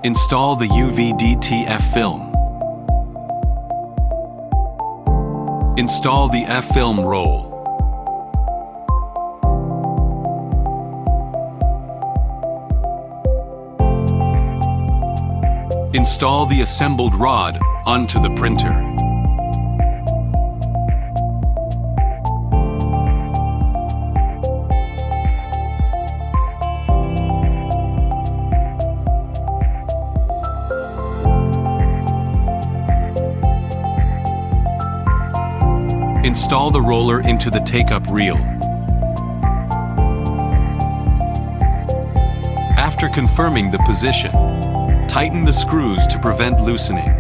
Install the UV DTF film. Install the F-film roll. Install the assembled rod onto the printer. Install the roller into the take-up reel. After confirming the position, tighten the screws to prevent loosening.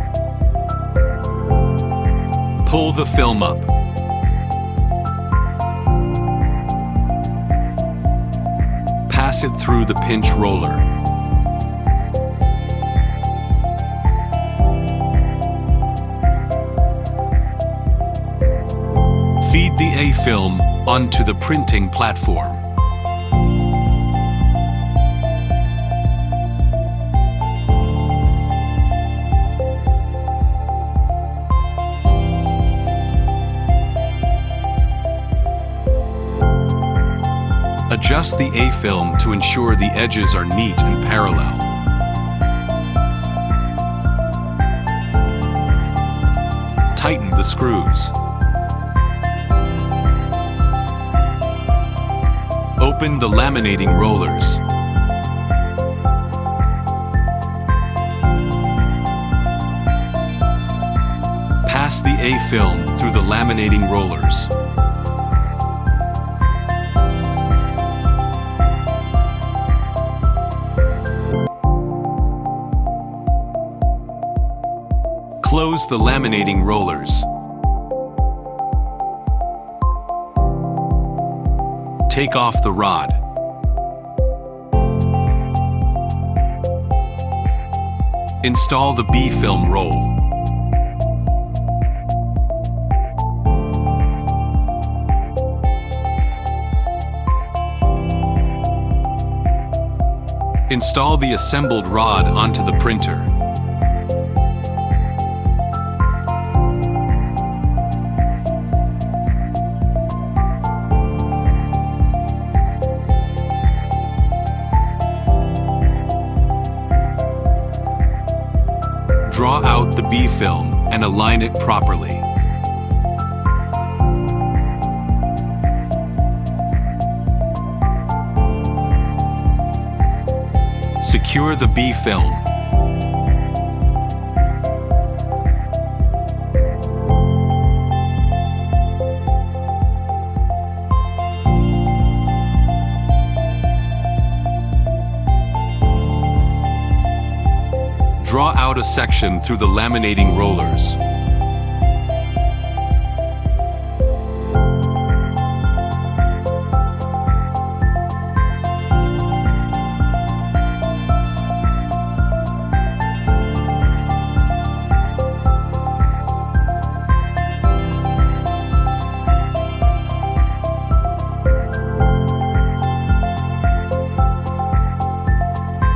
Pull the film up. Pass it through the pinch roller. Feed the A-film onto the printing platform. Adjust the A-film to ensure the edges are neat and parallel. Tighten the screws. Open the laminating rollers. Pass the A-film through the laminating rollers. Close the laminating rollers. Take off the rod. Install the B-film roll. Install the assembled rod onto the printer. Draw out the B-film and align it properly. Secure the B-film. Draw out a section through the laminating rollers.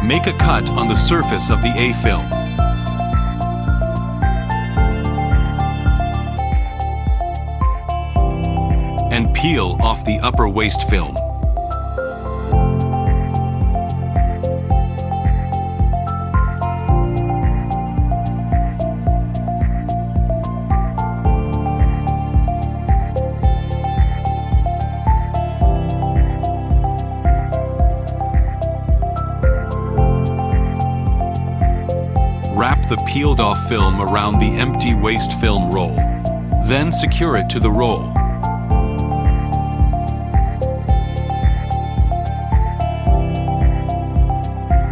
Make a cut on the surface of the A-film. And peel off the upper waste film. Wrap the peeled-off film around the empty waste film roll. Then secure it to the roll.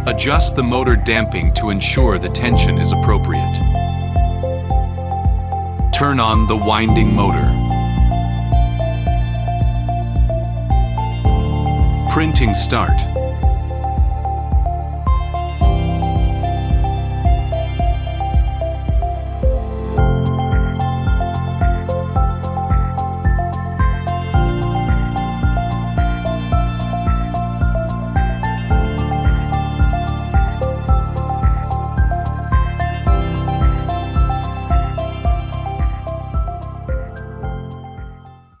Adjust the motor damping to ensure the tension is appropriate. Turn on the winding motor. Printing start.